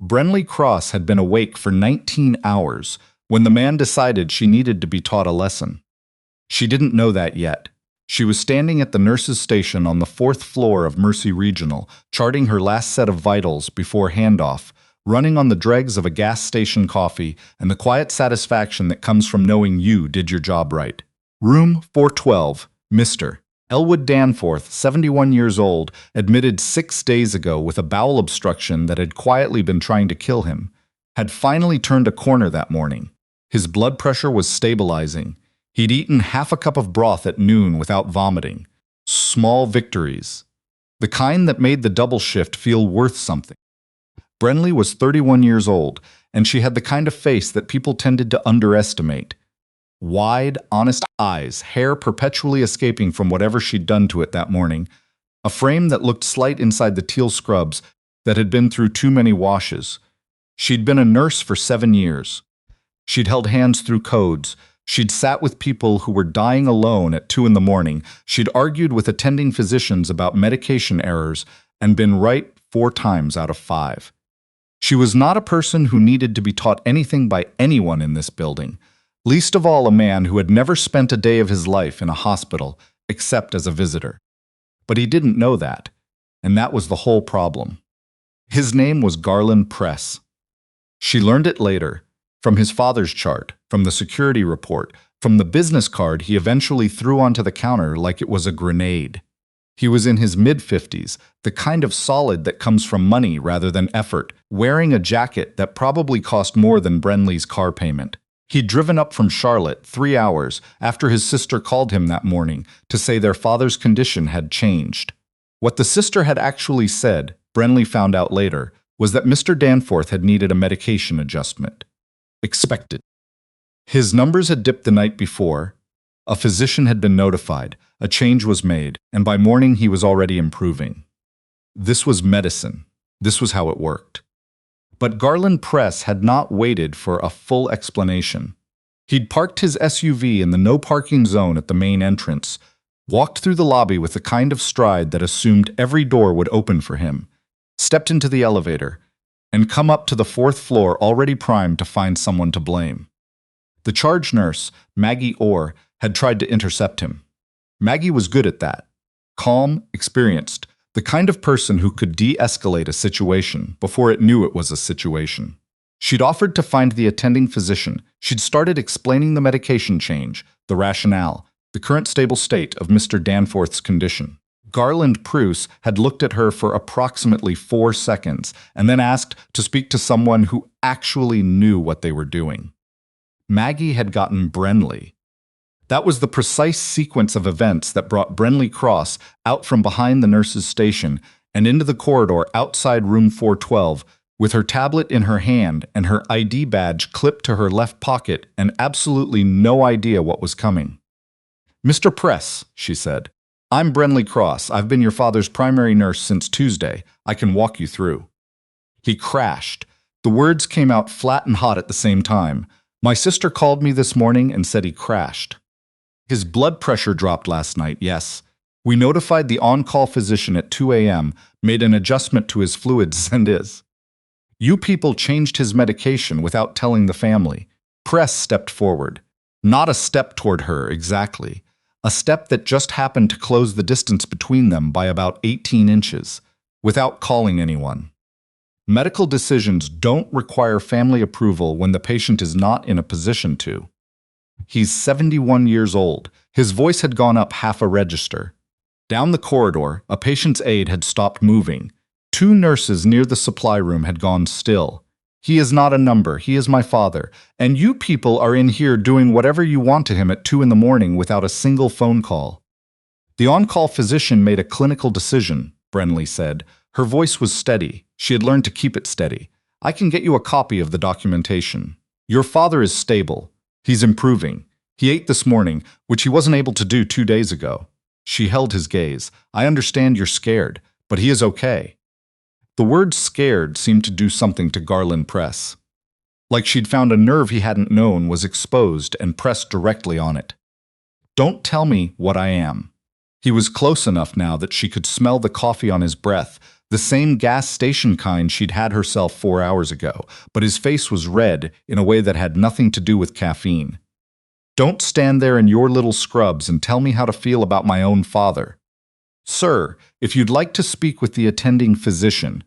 Brenley Cross had been awake for 19 hours when the man decided she needed to be taught a lesson. She didn't know that yet. She was standing at the nurse's station on the 4th floor of Mercy Regional, charting her last set of vitals before handoff, running on the dregs of a gas station coffee and the quiet satisfaction that comes from knowing you did your job right. Room 412, Mr. Elwood Danforth, 71 years old, admitted 6 days ago with a bowel obstruction that had quietly been trying to kill him, had finally turned a corner that morning. His blood pressure was stabilizing. He'd eaten half a cup of broth at noon without vomiting. Small victories. The kind that made the double shift feel worth something. Brenley was 31 years old, and she had the kind of face that people tended to underestimate. Wide, honest eyes, hair perpetually escaping from whatever she'd done to it that morning, a frame that looked slight inside the teal scrubs that had been through too many washes. She'd been a nurse for 7 years. She'd held hands through codes. She'd sat with people who were dying alone at 2 in the morning. She'd argued with attending physicians about medication errors and been right 4 times out of 5. She was not a person who needed to be taught anything by anyone in this building, least of all a man who had never spent a day of his life in a hospital except as a visitor. But he didn't know that, and that was the whole problem. His name was Garland Press. She learned it later, from his father's chart, from the security report, from the business card he eventually threw onto the counter like it was a grenade. He was in his mid-50s, the kind of solid that comes from money rather than effort, wearing a jacket that probably cost more than Brenley's car payment. He'd driven up from Charlotte 3 hours after his sister called him that morning to say their father's condition had changed. What the sister had actually said, Brenley found out later, was that Mr. Danforth had needed a medication adjustment. Expected. His numbers had dipped the night before. A physician had been notified, a change was made, and by morning he was already improving. This was medicine. This was how it worked. But Garland Press had not waited for a full explanation. He'd parked his SUV in the no-parking zone at the main entrance, walked through the lobby with the kind of stride that assumed every door would open for him, stepped into the elevator, and come up to the 4th floor already primed to find someone to blame. The charge nurse, Maggie Orr, had tried to intercept him. Maggie was good at that. Calm, experienced, the kind of person who could de-escalate a situation before it knew it was a situation. She'd offered to find the attending physician. She'd started explaining the medication change, the rationale, the current stable state of Mr. Danforth's condition. Garland Press had looked at her for approximately 4 seconds and then asked to speak to someone who actually knew what they were doing. Maggie had gotten Brenley. That was the precise sequence of events that brought Brenley Cross out from behind the nurse's station and into the corridor outside room 412 with her tablet in her hand and her ID badge clipped to her left pocket and absolutely no idea what was coming. "Mr. Press," she said, "I'm Brenley Cross. I've been your father's primary nurse since Tuesday. I can walk you through." He crashed. The words came out flat and hot at the same time. "My sister called me this morning and said he crashed. His blood pressure dropped last night, yes. We notified the on-call physician at 2 a.m., made an adjustment to his fluids and is. You people changed his medication without telling the family." Press stepped forward. Not a step toward her, exactly. A step that just happened to close the distance between them by about 18 inches, without calling anyone. Medical decisions don't require family approval when the patient is not in a position to. He's 71 years old. His voice had gone up half a register. Down the corridor, a patient's aide had stopped moving. 2 nurses near the supply room had gone still. "He is not a number. He is my father. And you people are in here doing whatever you want to him at 2 in the morning without a single phone call." The on-call physician made a clinical decision, Brenley said. Her voice was steady. She had learned to keep it steady. "I can get you a copy of the documentation. Your father is stable. He's improving. He ate this morning, which he wasn't able to do 2 days ago." She held his gaze. "I understand you're scared, but he is okay." The word scared seemed to do something to Garland Press. Like she'd found a nerve he hadn't known was exposed and pressed directly on it. "Don't tell me what I am." He was close enough now that she could smell the coffee on his breath, The same gas station kind she'd had herself 4 hours ago, but his face was red in a way that had nothing to do with caffeine. Don't stand there in your little scrubs and tell me how to feel about my own father. Sir, if you'd like to speak with the attending physician,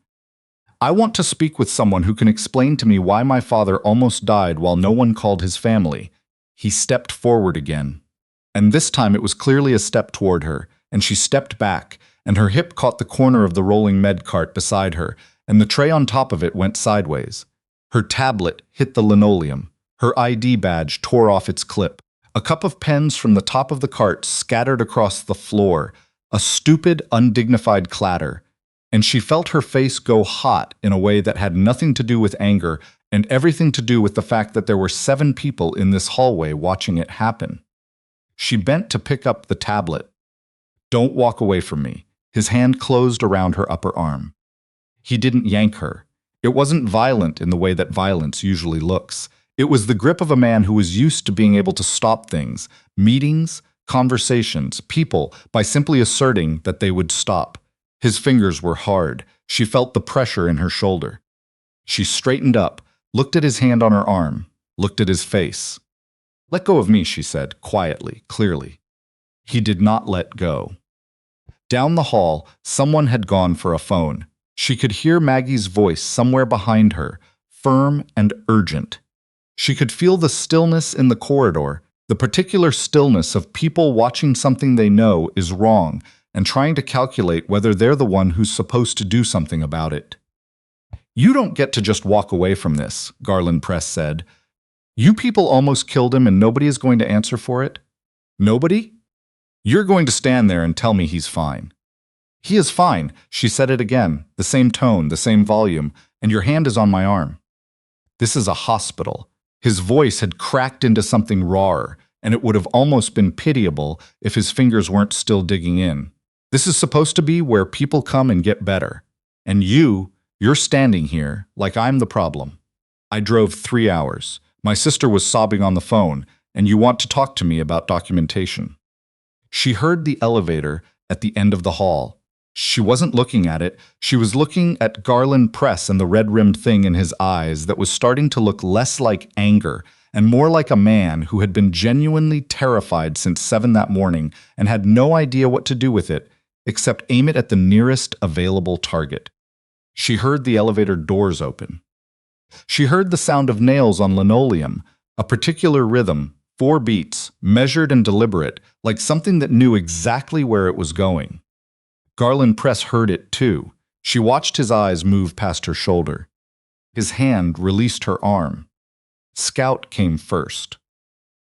I want to speak with someone who can explain to me why my father almost died while no one called his family. He stepped forward again. And this time it was clearly a step toward her, and she stepped back, and her hip caught the corner of the rolling med cart beside her, and the tray on top of it went sideways. Her tablet hit the linoleum. Her ID badge tore off its clip. A cup of pens from the top of the cart scattered across the floor, a stupid, undignified clatter, and she felt her face go hot in a way that had nothing to do with anger and everything to do with the fact that there were 7 people in this hallway watching it happen. She bent to pick up the tablet. Don't walk away from me. His hand closed around her upper arm. He didn't yank her. It wasn't violent in the way that violence usually looks. It was the grip of a man who was used to being able to stop things, meetings, conversations, people, by simply asserting that they would stop. His fingers were hard. She felt the pressure in her shoulder. She straightened up, looked at his hand on her arm, looked at his face. Let go of me, she said, quietly, clearly. He did not let go. Down the hall, someone had gone for a phone. She could hear Maggie's voice somewhere behind her, firm and urgent. She could feel the stillness in the corridor, the particular stillness of people watching something they know is wrong and trying to calculate whether they're the one who's supposed to do something about it. You don't get to just walk away from this, Garland Press said. You people almost killed him and nobody is going to answer for it? Nobody? You're going to stand there and tell me he's fine. He is fine, she said it again, the same tone, the same volume, and your hand is on my arm. This is a hospital. His voice had cracked into something rawer, and it would have almost been pitiable if his fingers weren't still digging in. This is supposed to be where people come and get better. And you're standing here like I'm the problem. I drove 3 hours. My sister was sobbing on the phone, and you want to talk to me about documentation. She heard the elevator at the end of the hall. She wasn't looking at it. She was looking at Garland Press and the red-rimmed thing in his eyes that was starting to look less like anger and more like a man who had been genuinely terrified since 7 that morning and had no idea what to do with it except aim it at the nearest available target. She heard the elevator doors open. She heard the sound of nails on linoleum, a particular rhythm, 4 beats, measured and deliberate, like something that knew exactly where it was going. Garland Press heard it too. She watched his eyes move past her shoulder. His hand released her arm. Scout came first.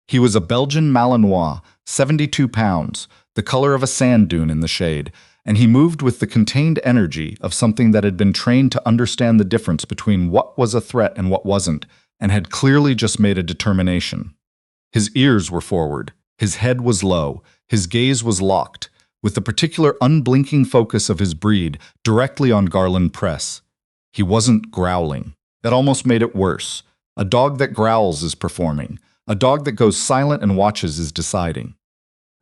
He was a Belgian Malinois, 72 pounds, the color of a sand dune in the shade, and he moved with the contained energy of something that had been trained to understand the difference between what was a threat and what wasn't, and had clearly just made a determination. His ears were forward, his head was low, his gaze was locked, with the particular unblinking focus of his breed directly on Garland Press. He wasn't growling. That almost made it worse. A dog that growls is performing. A dog that goes silent and watches is deciding.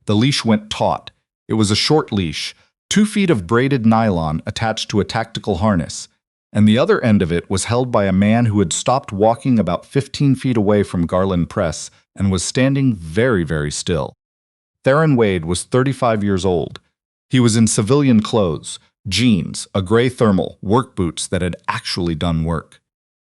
The leash went taut. It was a short leash, 2 feet of braided nylon attached to a tactical harness, and the other end of it was held by a man who had stopped walking about 15 feet away from Garland Press and was standing very, very still. Theron Wade was 35 years old. He was in civilian clothes, jeans, a gray thermal, work boots that had actually done work.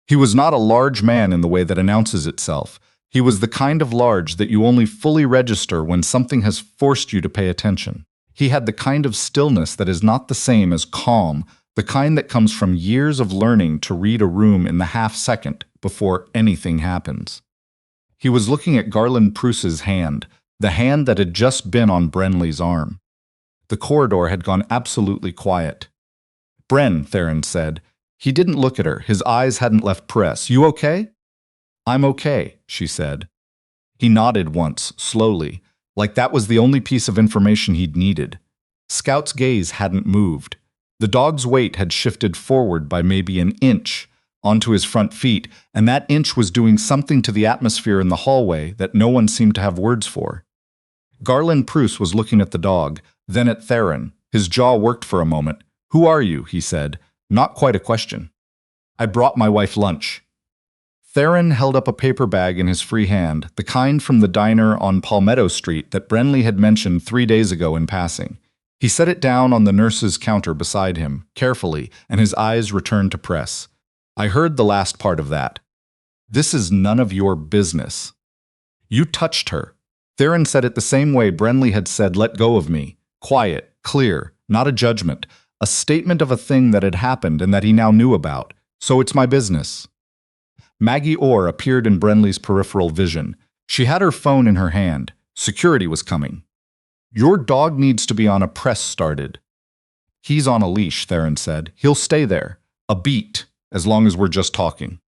He was not a large man in the way that announces itself. He was the kind of large that you only fully register when something has forced you to pay attention. He had the kind of stillness that is not the same as calm, the kind that comes from years of learning to read a room in the half-second before anything happens. He was looking at Garland Press's hand, the hand that had just been on Brenley's arm. The corridor had gone absolutely quiet. "Bren," Theron said. He didn't look at her. His eyes hadn't left Press. "You okay?" "I'm okay," she said. He nodded once, slowly, like that was the only piece of information he'd needed. Scout's gaze hadn't moved. The dog's weight had shifted forward by maybe an inch onto his front feet, and that inch was doing something to the atmosphere in the hallway that no one seemed to have words for. Garland Press was looking at the dog, then at Theron. His jaw worked for a moment. "Who are you?" he said, not quite a question. "I brought my wife lunch." Theron held up a paper bag in his free hand, the kind from the diner on Palmetto Street that Brenley had mentioned 3 days ago in passing. He set it down on the nurse's counter beside him, carefully, and his eyes returned to press. "I heard the last part of that. This is none of your business. You touched her." Theron said it the same way Brenley had said, "Let go of me." Quiet, clear, not a judgment, a statement of a thing that had happened and that he now knew about. "So it's my business." Maggie Orr appeared in Brenley's peripheral vision. She had her phone in her hand. Security was coming. "Your dog needs to be on a press started." "He's on a leash," Theron said. "He'll stay there. A beat, as long as we're just talking."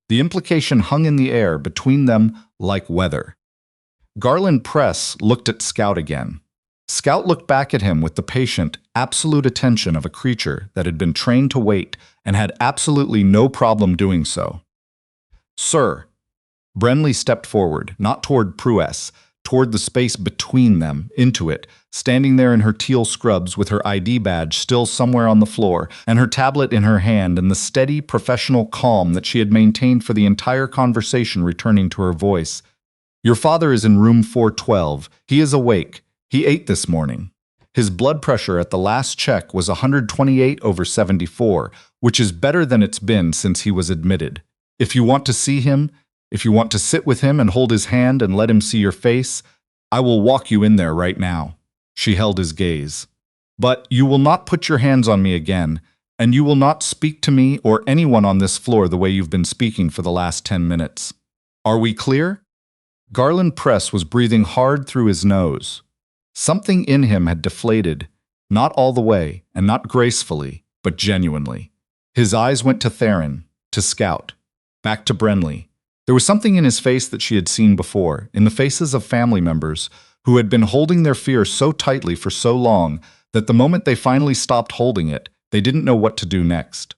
The implication hung in the air between them like weather. Garland Press looked at Scout again. Scout looked back at him with the patient, absolute attention of a creature that had been trained to wait and had absolutely no problem doing so. "Sir." Brenley stepped forward, not toward Pruess, toward the space between them, into it, standing there in her teal scrubs with her ID badge still somewhere on the floor, and her tablet in her hand, and the steady, professional calm that she had maintained for the entire conversation returning to her voice. "Your father is in room 412. He is awake. He ate this morning. His blood pressure at the last check was 128/74, which is better than it's been since he was admitted. If you want to see him, if you want to sit with him and hold his hand and let him see your face, I will walk you in there right now." She held his gaze. "But you will not put your hands on me again, and you will not speak to me or anyone on this floor the way you've been speaking for the last 10 minutes. Are we clear?" Garland Press was breathing hard through his nose. Something in him had deflated, not all the way, and not gracefully, but genuinely. His eyes went to Theron, to Scout, back to Brenley. There was something in his face that she had seen before, in the faces of family members who had been holding their fear so tightly for so long that the moment they finally stopped holding it, they didn't know what to do next.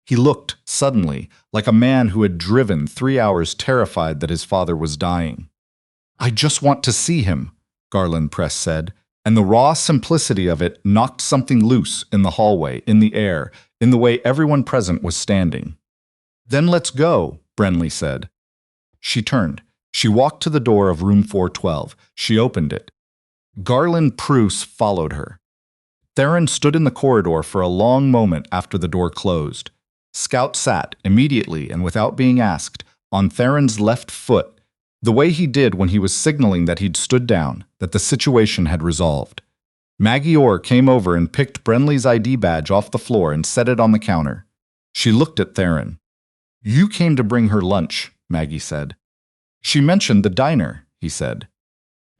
He looked, suddenly, like a man who had driven 3 hours terrified that his father was dying. "I just want to see him," Garland Press said, and the raw simplicity of it knocked something loose in the hallway, in the air, in the way everyone present was standing. "Then let's go," Brenley said. She turned. She walked to the door of room 412. She opened it. Garland Press followed her. Theron stood in the corridor for a long moment after the door closed. Scout sat, immediately and without being asked, on Theron's left foot, the way he did when he was signaling that he'd stood down, that the situation had resolved. Maggie Orr came over and picked Brenley's ID badge off the floor and set it on the counter. She looked at Theron. "You came to bring her lunch," Maggie said. "She mentioned the diner," he said.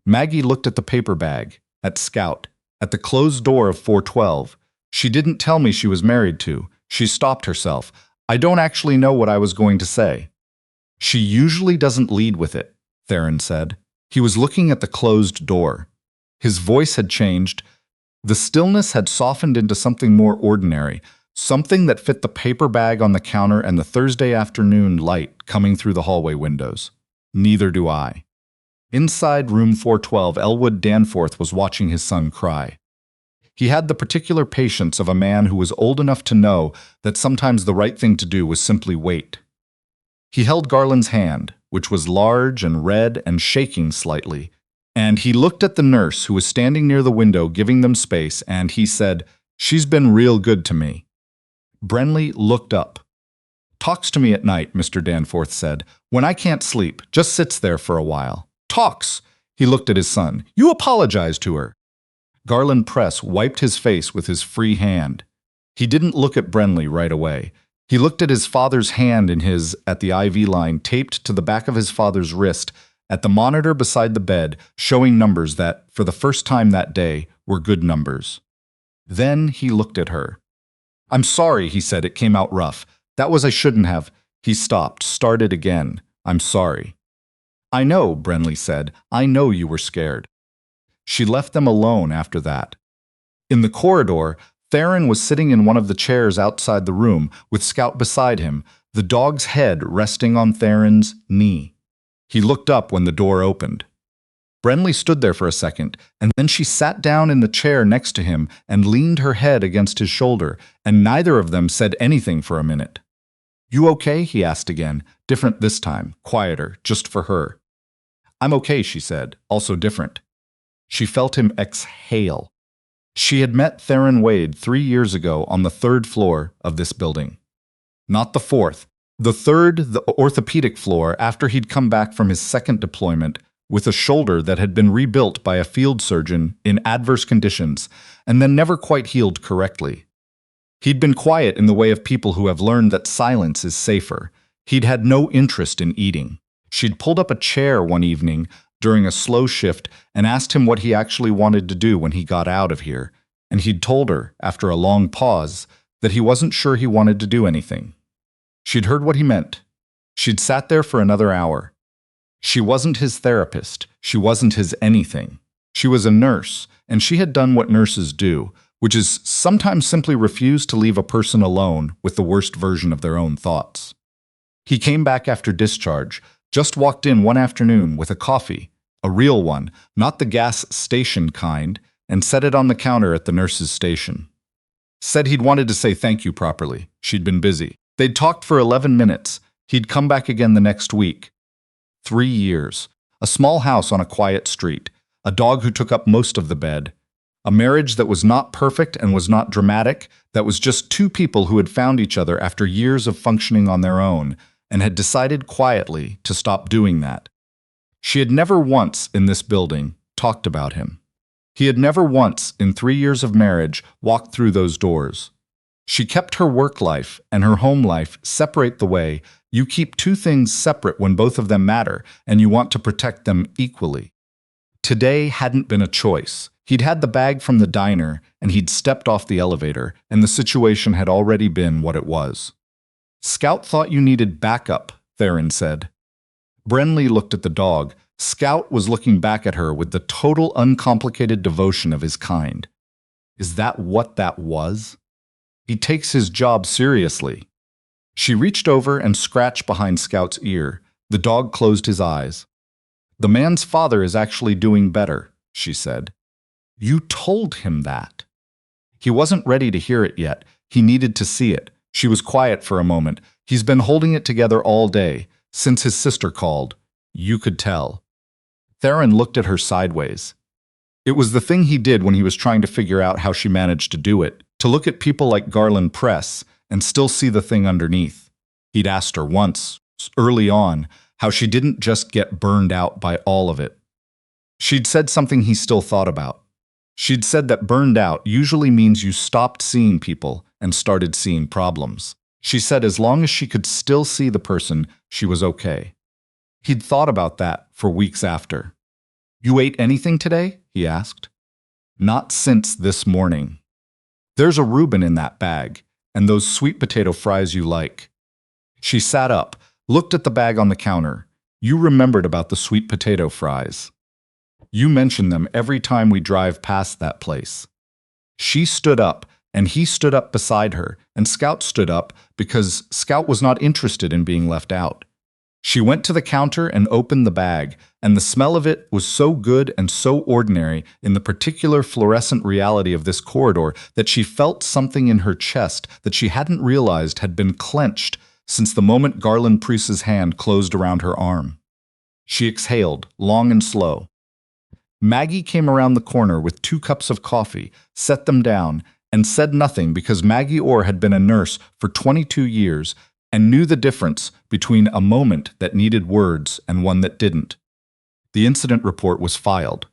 Maggie looked at the paper bag, at Scout, at the closed door of 412. "She didn't tell me she was married to." She stopped herself. "I don't actually know what I was going to say." "She usually doesn't lead with it," Theron said. He was looking at the closed door. His voice had changed. The stillness had softened into something more ordinary, something that fit the paper bag on the counter and the Thursday afternoon light coming through the hallway windows. "Neither do I." Inside room 412, Elwood Danforth was watching his son cry. He had the particular patience of a man who was old enough to know that sometimes the right thing to do was simply wait. He held Garland's hand, which was large and red and shaking slightly, and he looked at the nurse who was standing near the window giving them space, and he said, "She's been real good to me." Brenley looked up. "Talks to me at night," Mr. Danforth said. "When I can't sleep, just sits there for a while. Talks." He looked at his son. "You apologize to her." Garland Press wiped his face with his free hand. He didn't look at Brenley right away. He looked at his father's hand in his, at the IV line taped to the back of his father's wrist, at the monitor beside the bed, showing numbers that, for the first time that day, were good numbers. Then he looked at her. "I'm sorry," he said. "It came out rough. That was I shouldn't have." He stopped, started again. "I'm sorry." "I know," Brenley said. "I know you were scared." She left them alone after that. In the corridor, Theron was sitting in one of the chairs outside the room, with Scout beside him, the dog's head resting on Theron's knee. He looked up when the door opened. Brenley stood there for a second, and then she sat down in the chair next to him and leaned her head against his shoulder, and neither of them said anything for a minute. "You okay?" he asked again, different this time, quieter, just for her. "I'm okay," she said, also different. She felt him exhale. She had met Theron Wade 3 years ago on the 3rd floor of this building. Not the 4th, the 3rd, the orthopedic floor, after he'd come back from his 2nd deployment with a shoulder that had been rebuilt by a field surgeon in adverse conditions and then never quite healed correctly. He'd been quiet in the way of people who have learned that silence is safer. He'd had no interest in eating. She'd pulled up a chair one evening during a slow shift and asked him what he actually wanted to do when he got out of here, and he'd told her, after a long pause, that he wasn't sure he wanted to do anything. She'd heard what he meant. She'd sat there for another hour. She wasn't his therapist. She wasn't his anything. She was a nurse, and she had done what nurses do, which is sometimes simply refuse to leave a person alone with the worst version of their own thoughts. He came back after discharge, just walked in one afternoon with a coffee, a real one, not the gas station kind, and set it on the counter at the nurse's station. Said he'd wanted to say thank you properly. She'd been busy. They'd talked for 11 minutes. He'd come back again the next week. 3 years. A small house on a quiet street. A dog who took up most of the bed. A marriage that was not perfect and was not dramatic, that was just two people who had found each other after years of functioning on their own and had decided quietly to stop doing that. She had never once in this building talked about him. He had never once, in 3 years of marriage, walked through those doors. She kept her work life and her home life separate the way you keep two things separate when both of them matter and you want to protect them equally. Today hadn't been a choice. He'd had the bag from the diner and he'd stepped off the elevator, and the situation had already been what it was. "Scout thought you needed backup," Theron said. Brenley looked at the dog. Scout was looking back at her with the total uncomplicated devotion of his kind. Is that what that was? He takes his job seriously. She reached over and scratched behind Scout's ear. The dog closed his eyes. "The man's father is actually doing better," she said. "You told him that." He wasn't ready to hear it yet. He needed to see it. She was quiet for a moment. He's been holding it together all day, since his sister called. You could tell. Theron looked at her sideways. It was the thing he did when he was trying to figure out how she managed to do it, to look at people like Garland Press and still see the thing underneath. He'd asked her once, early on, how she didn't just get burned out by all of it. She'd said something he still thought about. She'd said that burned out usually means you stopped seeing people and started seeing problems. She said as long as she could still see the person, she was okay. He'd thought about that for weeks after. "You ate anything today?" he asked. "Not since this morning." "There's a Reuben in that bag, and those sweet potato fries you like." She sat up, looked at the bag on the counter. "You remembered about the sweet potato fries. You mention them every time we drive past that place." She stood up, and he stood up beside her, and Scout stood up because Scout was not interested in being left out. She went to the counter and opened the bag, and the smell of it was so good and so ordinary in the particular fluorescent reality of this corridor that she felt something in her chest that she hadn't realized had been clenched since the moment Garland Priest's hand closed around her arm. She exhaled, long and slow. Maggie came around the corner with 2 cups of coffee, set them down, and said nothing because Maggie Orr had been a nurse for 22 years and knew the difference between a moment that needed words and one that didn't. The incident report was filed.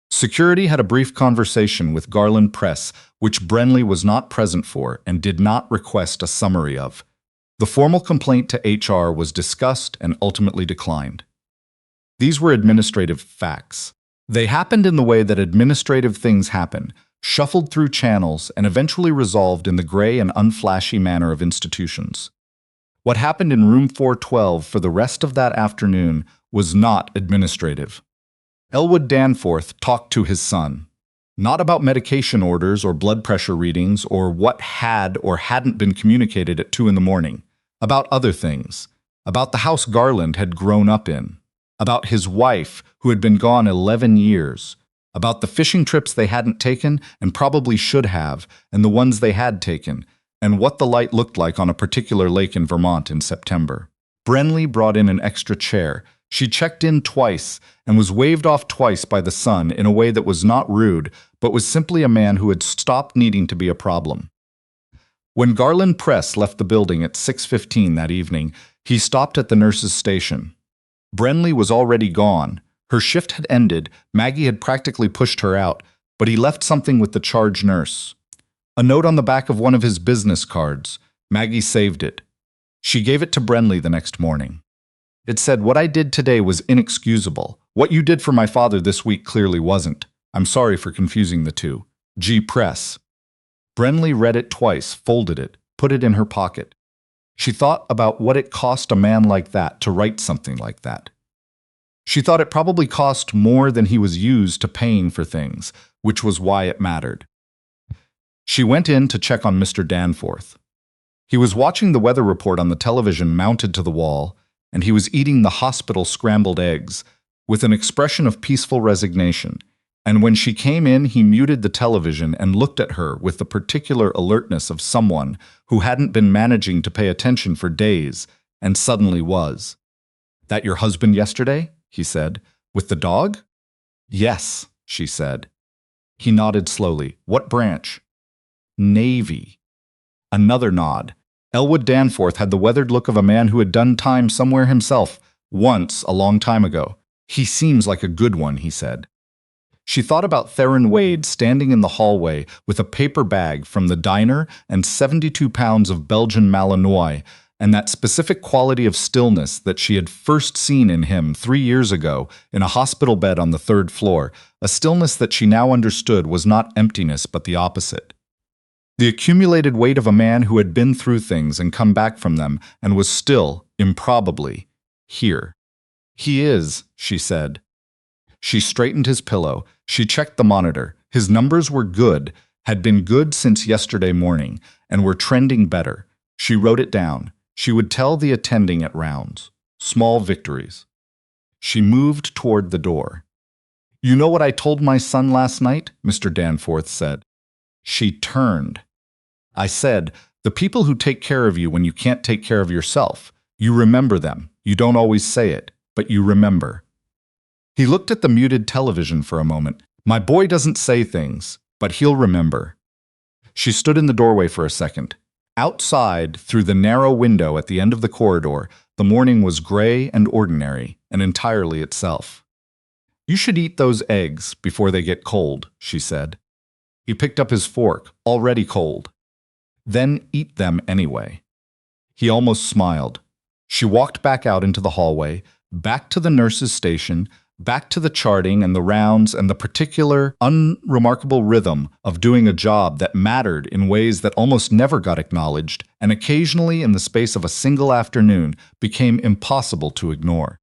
Security had a brief conversation with Garland Press, which Brenley was not present for and did not request a summary of. The formal complaint to HR was discussed and ultimately declined. These were administrative facts. They happened in the way that administrative things happen, shuffled through channels and eventually resolved in the gray and unflashy manner of institutions. What happened in room 412 for the rest of that afternoon was not administrative. Elwood Danforth talked to his son. Not about medication orders or blood pressure readings or what had or hadn't been communicated at 2 in the morning. About other things. About the house Garland had grown up in. about his wife who had been gone 11 years, about the fishing trips they hadn't taken and probably should have, and the ones they had taken, and what the light looked like on a particular lake in Vermont in September. Brenley brought in an extra chair. She checked in twice and was waved off twice by the son in a way that was not rude, but was simply a man who had stopped needing to be a problem. When Garland Press left the building at 6:15 that evening, he stopped at the nurse's station. Brenley was already gone. Her shift had ended, Maggie had practically pushed her out, but he left something with the charge nurse. A note on the back of one of his business cards. Maggie saved it. She gave it to Brenley the next morning. It said, "What I did today was inexcusable. What you did for my father this week clearly wasn't. I'm sorry for confusing the two. G. Press." Brenley read it twice, folded it, put it in her pocket. She thought about what it cost a man like that to write something like that. She thought it probably cost more than he was used to paying for things, which was why it mattered. She went in to check on Mr. Danforth. He was watching the weather report on the television mounted to the wall, and he was eating the hospital scrambled eggs with an expression of peaceful resignation. And when she came in, he muted the television and looked at her with the particular alertness of someone who hadn't been managing to pay attention for days and suddenly was. "That your husband yesterday?" he said. "With the dog?" "Yes," she said. He nodded slowly. "What branch?" "Navy." Another nod. Elwood Danforth had the weathered look of a man who had done time somewhere himself, once, a long time ago. "He seems like a good one," he said. She thought about Theron Wade standing in the hallway with a paper bag from the diner and 72 pounds of Belgian Malinois, and that specific quality of stillness that she had first seen in him 3 years ago in a hospital bed on the 3rd floor, a stillness that she now understood was not emptiness but the opposite. The accumulated weight of a man who had been through things and come back from them and was still, improbably, here. "He is," she said. She straightened his pillow. She checked the monitor. His numbers were good, had been good since yesterday morning, and were trending better. She wrote it down. She would tell the attending at rounds. Small victories. She moved toward the door. "You know what I told my son last night?" Mr. Danforth said. She turned. "I said, the people who take care of you when you can't take care of yourself, you remember them. You don't always say it, but you remember." He looked at the muted television for a moment. "My boy doesn't say things, but he'll remember." She stood in the doorway for a second. Outside, through the narrow window at the end of the corridor, the morning was gray and ordinary, and entirely itself. "You should eat those eggs before they get cold," she said. He picked up his fork, already cold. "Then eat them anyway." He almost smiled. She walked back out into the hallway, back to the nurse's station, back to the charting and the rounds and the particular, unremarkable rhythm of doing a job that mattered in ways that almost never got acknowledged and occasionally in the space of a single afternoon became impossible to ignore.